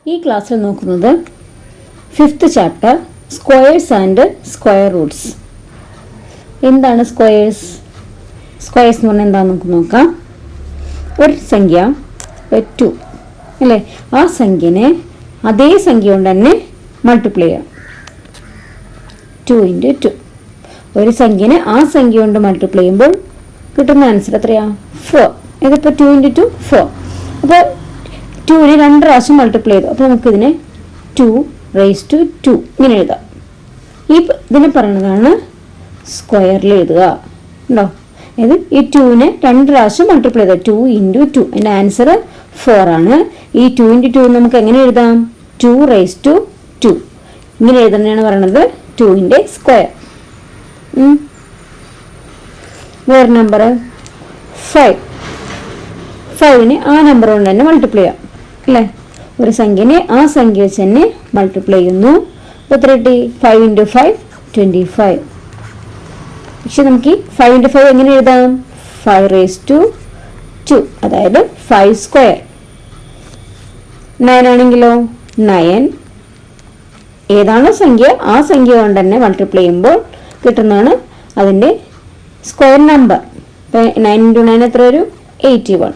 ഈ ക്ലാസ്സിൽ നോക്കുന്നത് 5th chapter squares and square Roots. എന്താണ് സ്ക്വയേഴ്സ്? സ്ക്വയേഴ്സ് എന്ന് പറഞ്ഞാൽ എന്താണെന്ന് നമുക്ക് നോക്കാം. ഒരു സംഖ്യ 2 അല്ലേ, ആ സംഖ്യനെ അതേ സംഖ്യ കൊണ്ട് തന്നെ മൾട്ടിപ്ലൈ ചെയ്യാം. 2 × 2. ഒരു സംഖ്യനെ ആ സംഖ്യ കൊണ്ട് മൾട്ടിപ്ലൈ ചെയ്യുമ്പോൾ കിട്ടുന്ന ആൻസർ എത്രയാ? 4. ഇതിപ്പോൾ 2 × 2 4. അപ്പോൾ 2നെ 2 പ്രാവശ്യം മൾട്ടിപ്ലൈ ചെയ്തു. അപ്പോൾ നമുക്കിതിനെ 2^2 ഇങ്ങനെ എഴുതാം. ഇതിനെ പറയുന്നതാണ് സ്ക്വയറിൽ എഴുതുക. ഉണ്ടോ? ഇത് ഈ 2നെ 2 പ്രാവശ്യം മൾട്ടിപ്ലൈ ചെയ്താൽ 2 × 2. അതിൻ്റെ ആൻസർ 4 ആണ്. ഈ 2 × 2 നമുക്ക് എങ്ങനെ എഴുതാം? 2^2 ഇങ്ങനെ എഴുതുന്നതാണ് പറയുന്നത് 2ന്റെ സ്ക്വയർ. വേറെ നമ്പർ 5നെ ആ നമ്പർ കൊണ്ട് തന്നെ മൾട്ടിപ്ലൈ ചെയ്യാം അല്ലേ. ഒരു സംഖ്യനെ ആ സംഖ്യ വെച്ച് തന്നെ മൾട്ടിപ്ലൈ ചെയ്യുന്നു. അപ്പോൾ എത്ര കിട്ടി? 5 × 5 25. പക്ഷെ നമുക്ക് 5 × 5 എങ്ങനെ എഴുതാം? 5^2 അതായത് 5². 9 ആണെങ്കിലോ 9 ഏതാണോ സംഖ്യ ആ സംഖ്യ കൊണ്ട് തന്നെ മൾട്ടിപ്ലൈ ചെയ്യുമ്പോൾ കിട്ടുന്നതാണ് അതിൻ്റെ സ്ക്വയർ നമ്പർ. ഇപ്പം 9 × 9 എത്ര വരും? 81.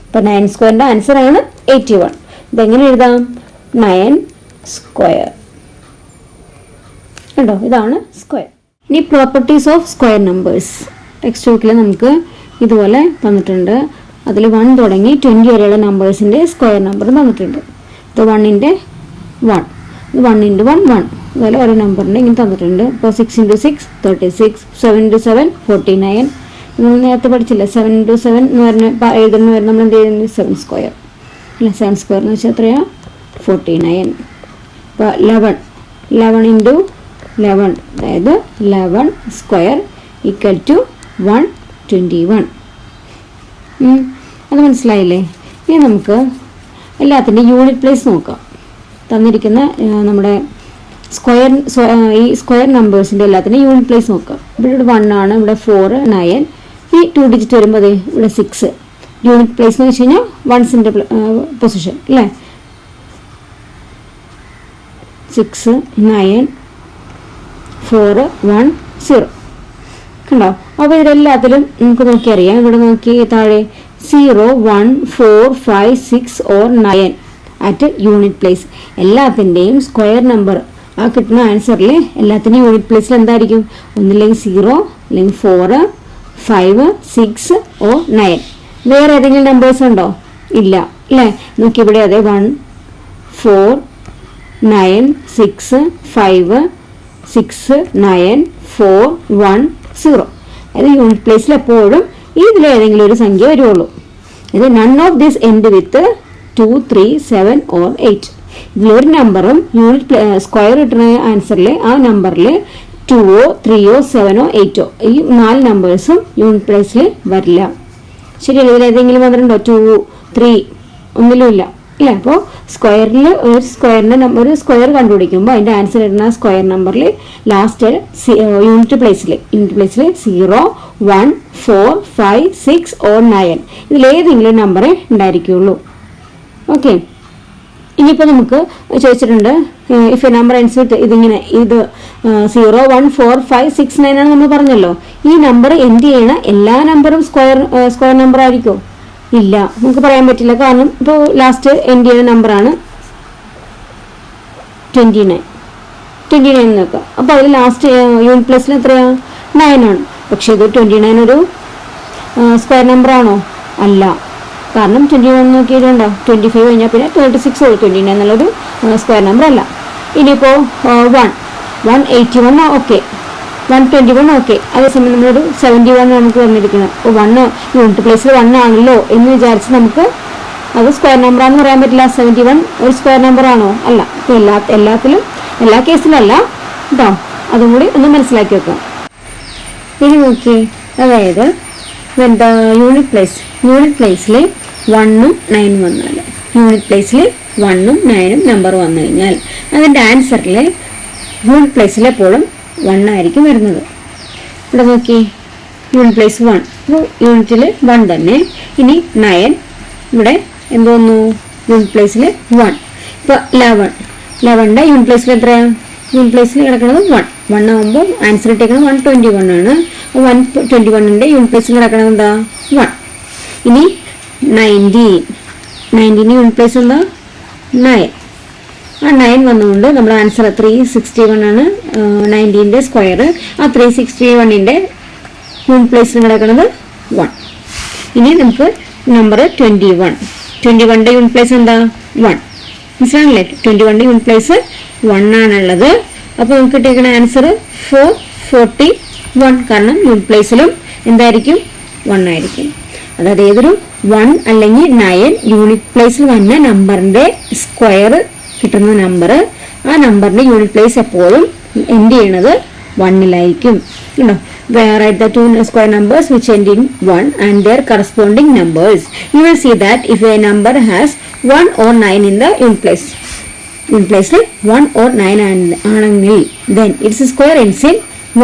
ഇപ്പം 9² ആൻസർ ആണ് 81. ഇതെങ്ങനെ എഴുതാം? 9² കണ്ടോ, ഇതാണ് സ്ക്വയർ. ഇനി properties of square numbers text ബുക്കിൽ നമുക്ക് ഇതുപോലെ തന്നിട്ടുണ്ട്. അതിൽ 1 തുടങ്ങി 20 വരെയുള്ള നമ്പേഴ്സിൻ്റെ സ്ക്വയർ നമ്പർ തന്നിട്ടുണ്ട്. ഇത് 1 × 1, 1 × 1 1, അതുപോലെ ഓരോ നമ്പറിൻ്റെ ഇങ്ങനെ തന്നിട്ടുണ്ട്. ഇപ്പോൾ 6 × 6 36, 7 × 7 49. നമ്മൾ നേരത്തെ പഠിച്ചില്ല 7 × 7 എന്ന് പറഞ്ഞ എഴുതുന്ന വരെ നമ്മൾ എന്ത് ചെയ്യുന്നത്? 7² അല്ല. 7² എന്ന് വെച്ചാൽ എത്രയാണ്? 49. ഇപ്പോൾ 11 × 11 അതായത് 11² = 121. അത് മനസ്സിലായില്ലേ? ഇനി നമുക്ക് എല്ലാത്തിൻ്റെ യൂണിറ്റ് പ്ലേസ് നോക്കാം. തന്നിരിക്കുന്ന നമ്മുടെ ഈ സ്ക്വയർ നമ്പേഴ്സിൻ്റെ എല്ലാത്തിൻ്റെ യൂണിറ്റ് പ്ലേസ് നോക്കാം. ഇവിടെ 1 ആണ്, ഇവിടെ 4, 9. ഈ 2 ഡിജിറ്റ് വരുമ്പോൾ ഇവിടെ 6. യൂണിറ്റ് പ്ലേസ് എന്ന് വെച്ച് കഴിഞ്ഞാൽ വൺസിൻ്റെ പൊസിഷൻ അല്ലേ. 6 9 4 1 0 കണ്ടോ. അപ്പോൾ ഇതിലെല്ലാത്തിലും നമുക്ക് നോക്കിയറിയാം. ഇവിടെ നോക്കി താഴെ 0 1 4 5 6 or 9 അറ്റ് യൂണിറ്റ് പ്ലേസ്. എല്ലാത്തിൻ്റെയും സ്ക്വയർ നമ്പർ ആ കിട്ടുന്ന ആൻസറിൽ എല്ലാത്തിൻ്റെയും യൂണിറ്റ് പ്ലേസിൽ എന്തായിരിക്കും? ഒന്നില്ലെങ്കിൽ 0 അല്ലെങ്കിൽ 4 5 6 or 9. വേറെ ഏതെങ്കിലും നമ്പേഴ്സ് ഉണ്ടോ? ഇല്ല അല്ലേ. നോക്കി ഇവിടെ അതെ 1 4 9 6 5 6 9 4 1 0. അതായത് യൂണിറ്റ് പ്ലേസിൽ എപ്പോഴും ഇതിലേതെങ്കിലും ഒരു സംഖ്യ വരുള്ളൂ. ഇത് none of this end with 2 3 7 or 8. ഇതിലൊരു നമ്പറും യൂണിറ്റ് സ്ക്വയർ കിട്ടുന്ന ആൻസറിൽ ആ നമ്പറിൽ 2 3 7 8 ഈ 4 നമ്പേഴ്സും യൂണിറ്റ് പ്ലേസിൽ വരില്ല. ശരിയല്ലേ? ഇതിലേതെങ്കിലും വന്നിട്ടുണ്ടോ? 2 3 ഒന്നിലുമില്ല അല്ലേ. അപ്പോൾ സ്ക്വയറിൽ ഒരു സ്ക്വയർ കണ്ടുപിടിക്കുമ്പോൾ അതിൻ്റെ ആൻസർ ഇടുന്ന സ്ക്വയർ നമ്പറിൽ ലാസ്റ്റ് യൂണിറ്റ് പ്ലേസിൽ 0 1 4 5 6 or 9 ഇതിലേതെങ്കിലും നമ്പറേ ഉണ്ടായിരിക്കുള്ളൂ. ഓക്കെ. ഇനിയിപ്പോൾ നമുക്ക് ചോദിച്ചിട്ടുണ്ട് if A number ends with ഇതിങ്ങനെ 0 1 4 5 6 9 ആണ് നമ്മൾ പറഞ്ഞല്ലോ. ഈ നമ്പർ എൻഡ് ചെയ്യണ എല്ലാ നമ്പറും സ്ക്വയർ നമ്പർ ആയിരിക്കുമോ? ഇല്ല, നമുക്ക് പറയാൻ പറ്റില്ല. കാരണം ഇപ്പോൾ ലാസ്റ്റ് എൻഡ് ചെയ്യുന്ന നമ്പറാണ് 29 നോക്കാം. അപ്പോൾ അതിൽ ലാസ്റ്റ് യൂണിറ്റ് പ്ലേസിൽ എത്രയാണ്? 9 ആണ്. പക്ഷേ ഇത് 29 ഒരു സ്ക്വയർ നമ്പർ ആണോ? അല്ല. കാരണം 21 നോക്കിയിട്ടുണ്ടോ? 25 കഴിഞ്ഞാൽ പിന്നെ 36 29 എന്നുള്ളൊരു സ്ക്വയർ നമ്പർ അല്ല. ഇനിയിപ്പോൾ 181 ഓക്കെ, 121 ഓക്കെ. അതേസമയം നമ്മളൊരു 71 നമുക്ക് വന്നിരിക്കുന്നത്. അപ്പോൾ 1 യൂണിറ്റ് പ്ലേസിൽ 1 ആണല്ലോ എന്ന് വിചാരിച്ച് നമുക്ക് അത് സ്ക്വയർ നമ്പറാണെന്ന് പറയാൻ പറ്റില്ല. 71 ഒരു സ്ക്വയർ നമ്പർ ആണോ? അല്ല. അപ്പോൾ എല്ലാ കേസിലും അല്ല കേട്ടോ. അതും കൂടി ഒന്ന് മനസ്സിലാക്കി വെക്കാം. ഇനി നോക്കി, അതായത് എന്താ യൂണിറ്റ് പ്ലേസിൽ 1ഉം 9ഉം വന്നാൽ, യൂണിറ്റ് പ്ലേസിൽ 1ഉം 9ഉം നമ്പർ വന്നു കഴിഞ്ഞാൽ അതിൻ്റെ ആൻസറിൽ യൂണിറ്റ് പ്ലേസിൽ എപ്പോഴും 1 ആയിരിക്കും വരുന്നത്. ഇവിടെ നോക്കി യൂണിറ്റ് പ്ലേസ് 1, അപ്പോൾ യൂണിറ്റിൽ 1 തന്നെ. ഇനി 9 ഇവിടെ എന്തോന്നു? യൂണിറ്റ് പ്ലേസിൽ 1. ഇപ്പോൾ 11ന്റെ യൂണിറ്റ് പ്ലേസിൽ എത്രയാണ്? യൂണിറ്റ് പ്ലേസിൽ കിടക്കുന്നത് 1 ആകുമ്പോൾ ആൻസർ ഇട്ടേക്കുന്നത് 121 ആണ്. 121ന്റെ യൂണിറ്റ് പ്ലേസിൽ കിടക്കുന്നത് എന്താ? 1. ഇനി 19ന്റെ യൂണിറ്റ് പ്ലേസ് എന്താ? 9. ആ 9 വന്നുകൊണ്ട് നമ്മുടെ ആൻസർ 361 ആണ്. 19ന്റെ സ്ക്വയർ. ആ 361ന്റെ യൂണിറ്റ് പ്ലേസിൽ കിടക്കുന്നത് 1. ഇനി നമുക്ക് നമ്പർ 21ന്റെ യൂണിറ്റ് പ്ലേസ് എന്താ? 1. മനസ്സിലാണല്ലേ? 21ന്റെ യൂണിറ്റ് പ്ലേസ് 1 ആണുള്ളത്. അപ്പോൾ നമുക്ക് കിട്ടിയിരിക്കുന്ന ആൻസർ 441. കാരണം യൂണിറ്റ് പ്ലേസിലും എന്തായിരിക്കും? 1 ആയിരിക്കും. അതായത് ഏതൊരു 1 അല്ലെങ്കിൽ 9 യൂണിറ്റ് പ്ലേസിൽ വന്ന നമ്പറിന്റെ സ്ക്വയർ കിട്ടുന്ന നമ്പർ, ആ നമ്പറിന്റെ യൂണിറ്റ് പ്ലേസ് എപ്പോഴും എൻഡ് ചെയ്യണത് 1ലായിരിക്കും. ഉണ്ടോ? Write the two square numbers which end in 1 and their corresponding numbers. You will see that if a number has 1 or 9 in the unit place, ൽ 1 or 9 ആണെങ്കിൽ then its square ends in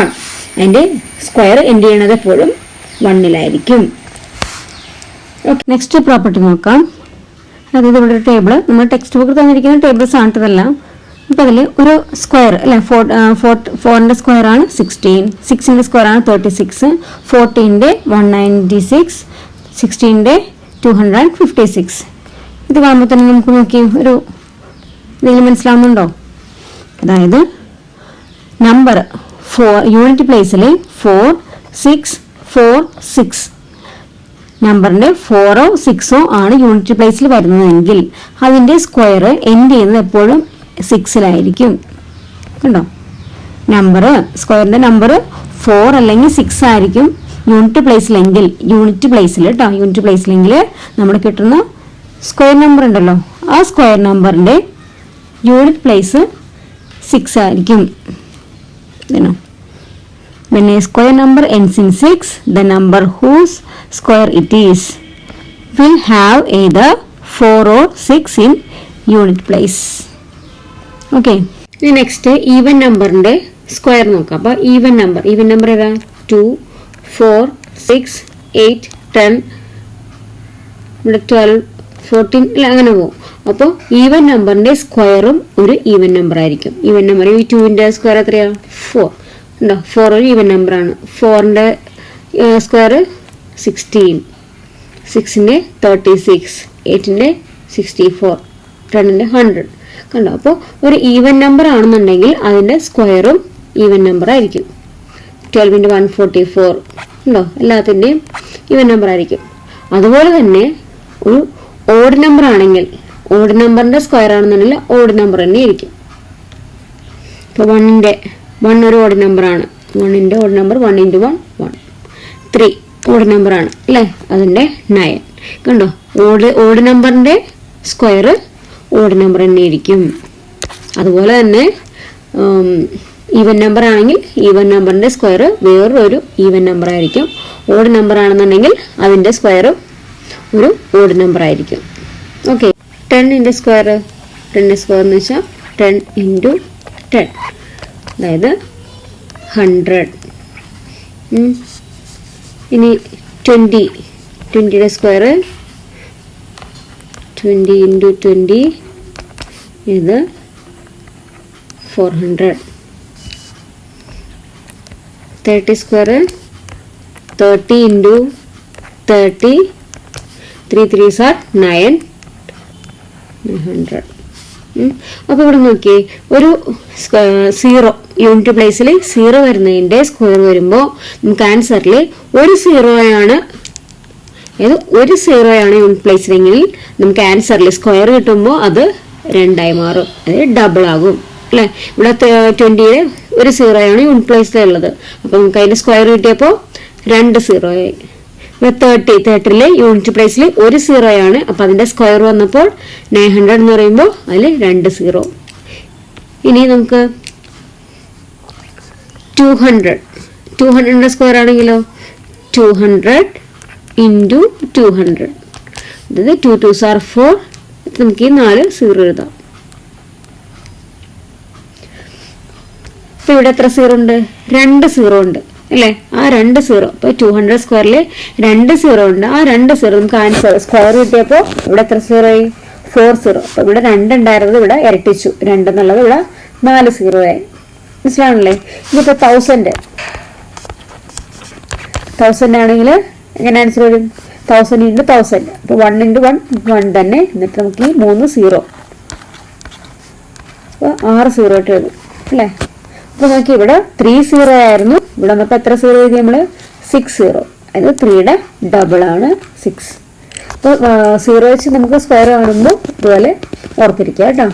1. അതിന്റെ square end ചെയ്യണത് എപ്പോഴും 1ലായിരിക്കും. Okay, next property നോക്കാം. അതായത് ഇവിടെ ഒരു table, നമ്മൾ ടെക്സ്റ്റ് ബുക്കിൽ തന്നിരിക്കുന്ന ടേബിൾസ് ആണ് ഇതെല്ലാം. അപ്പോൾ അതിൽ ഒരു സ്ക്വയർ അല്ലെ, 4ന്റെ സ്ക്വയർ ആണ് 16, 6ന്റെ സ്ക്വയർ ആണ് 36, 14ന്റെ 196, 16ന്റെ 256. ഇത് കാണുമ്പോൾ തന്നെ നമുക്ക് നോക്കി ഒരു എന്തെങ്കിലും മനസ്സിലാവുന്നുണ്ടോ? അതായത് നമ്പർ യൂണിറ്റ് പ്ലേസിൽ 4, 6, 4, 6 നമ്പറിന്റെ 4ഓ 6ഓ ആണ് യൂണിറ്റ് പ്ലേസിൽ വരുന്നതെങ്കിൽ അതിന്റെ സ്ക്വയർ എൻഡ് ചെയ്യുന്നത് എപ്പോഴും 6ലായിരിക്കും. കണ്ടോ? സ്ക്വയറിന്റെ നമ്പർ 4 അല്ലെങ്കിൽ 6 ആയിരിക്കും യൂണിറ്റ് പ്ലേസിലെങ്കിൽ, യൂണിറ്റ് പ്ലേസിലെങ്കിൽ നമ്മൾ കിട്ടുന്ന സ്ക്വയർ നമ്പർ ഉണ്ടല്ലോ, ആ സ്ക്വയർ നമ്പറിന്റെ യൂണിറ്റ് പ്ലേസ് 6 ആയിരിക്കും. When a square number ends in 6, the number whose square it is will have either 4 or 6 in unit place. Okay. ഇനി നെക്സ്റ്റ് ഈവൻ നമ്പറിന്റെ സ്ക്വയർ നോക്കാം. അപ്പോൾ ഈവൻ നമ്പർ ഏതാ? 2, 4, 6, 8, 10, ഇവിടെ 12, 14 അല്ല, അങ്ങനെ പോകും. അപ്പോൾ ഈവൻ നമ്പറിന്റെ സ്ക്വയറും ഒരു ഈവൻ നമ്പർ ആയിരിക്കും. ഈവൻ നമ്പർ ഈ 2ന്റെ സ്ക്വയർ എത്രയാ? 4 ഉണ്ടോ? 4 ഒരു ഈവൻ നമ്പറാണ്. 4ന്റെ സ്ക്വയർ 16, 6ന്റെ 36, 8ന്റെ 64, 10ന്റെ 100. കണ്ടോ? അപ്പോൾ ഒരു ഈവൻ നമ്പർ ആണെന്നുണ്ടെങ്കിൽ അതിന്റെ സ്ക്വയറും ഈവൻ നമ്പർ ആയിരിക്കും. 12ന്റെ 144 ഉണ്ടോ? എല്ലാത്തിൻ്റെയും ഈവൻ നമ്പർ ആയിരിക്കും. അതുപോലെ തന്നെ ഒരു ഓഡ് നമ്പർ ആണെങ്കിൽ, ഓഡ് നമ്പറിന്റെ സ്ക്വയർ ആണെന്നുണ്ടെങ്കിൽ ഓഡ് നമ്പർ തന്നെ ആയിരിക്കും. ഇപ്പോൾ 1 ഒരു ഓഡ് നമ്പർ ആണ്. 1ന്റെ ഓഡ് നമ്പർ 1 × 1 1. 3 ഓഡ് നമ്പർ ആണ് അല്ലേ? അതിന്റെ 9. കണ്ടോ? ഓഡ് നമ്പറിന്റെ സ്ക്വയർ ഓഡ് നമ്പർ തന്നെ ആയിരിക്കും. അതുപോലെ തന്നെ ഈവൻ നമ്പർ ആണെങ്കിൽ ഈവൻ നമ്പറിന്റെ സ്ക്വയർ വേറൊരു ഈവൻ നമ്പർ ആയിരിക്കും. ഓഡ് നമ്പർ ആണെന്നുണ്ടെങ്കിൽ അതിന്റെ സ്ക്വയർ ഒരു ഓഡ് നമ്പർ ആയിരിക്കും. ഓക്കെ, 10ന്റെ സ്ക്വയർ എന്ന് വെച്ചാൽ 10 × 10, അതായത് 100. ഇനി 20യുടെ സ്ക്വയർ 20 × 20 ഇത് 400. 30 സ്ക്വയർ 30 × 30, 3 3s are 900. അപ്പോൾ ഇവിടെ നോക്കിയേ, ഒരു 0 യൂണിറ്റ് പ്ലേസിൽ 0 വരുന്നതിന്റെ സ്ക്വയർ വരുമ്പോൾ നമുക്ക് ആൻസറിൽ ഒരു 0 ആണ് യൂണിറ്റ് പ്ലേസിലെങ്കിൽ നമുക്ക് ആൻസറിൽ സ്ക്വയർ കിട്ടുമ്പോൾ അത് 2 മാറും, അതായത് ഡബിൾ ആകും അല്ലെ? ഇവിടെ 20യുടെ ഒരു 0 ആണ് യൂണിറ്റ് പ്ലേസിലുള്ളത്. അപ്പൊ നമുക്ക് അതിന്റെ സ്ക്വയർ കിട്ടിയപ്പോൾ 2 0 ആയി. ഇവിടെ 30ലെ യൂണിറ്റ് പ്ലേസിൽ ഒരു 0 ആണ്. അപ്പൊ അതിന്റെ സ്ക്വയർ വന്നപ്പോൾ 900 എന്ന് പറയുമ്പോൾ അതിൽ 2 0. ഇനി നമുക്ക് 200ന്റെ സ്ക്വയർ ആണെങ്കിലോ 200 × 200, അതായത് 2 2s are 4. നമുക്ക് ഈ 4 0 എഴുതാം. ഇപ്പൊ ഇവിടെ എത്ര 0 ഉണ്ട്? 2 0 ഉണ്ട് അല്ലേ? ആ 2 0, ഇപ്പൊ 200 സ്ക്വയറിൽ 2 0 ഉണ്ട്. ആ 2 0 നമുക്ക് ആൻസർ സ്ക്വയർ കിട്ടിയപ്പോൾ ഇവിടെ എത്ര 0 ആയി? 4 0. അപ്പോൾ ഇവിടെ 2 ഉണ്ടായിരുന്നത് ഇവിടെ ഇരട്ടിച്ചു, 2 എന്നുള്ളത് ഇവിടെ 4 0 ആയി. മനസ്സിലാണല്ലേ? ഇനിയിപ്പോൾ 1000 ആണെങ്കിൽ എങ്ങനെ ആൻസർ വരും? 1000 × 1000. അപ്പോൾ 1 × 1 1 തന്നെ. എന്നിട്ട് നമുക്ക് ഈ 3 0, അപ്പോൾ 6 0 ഇട്ട് എഴുതും അല്ലേ? അപ്പോൾ നോക്കി ഇവിടെ 3 0 ആയിരുന്നു, ഇവിടെ നമുക്ക് എത്ര 0 എഴുതി നമ്മൾ? 6 0. അത് 3യുടെ ഡബിൾ ആണ് 6. അപ്പോൾ 0 വെച്ച് നമുക്ക് സ്ക്വയർ കാണുമ്പോൾ ഇതുപോലെ ഓർത്തിരിക്കുക കേട്ടോ.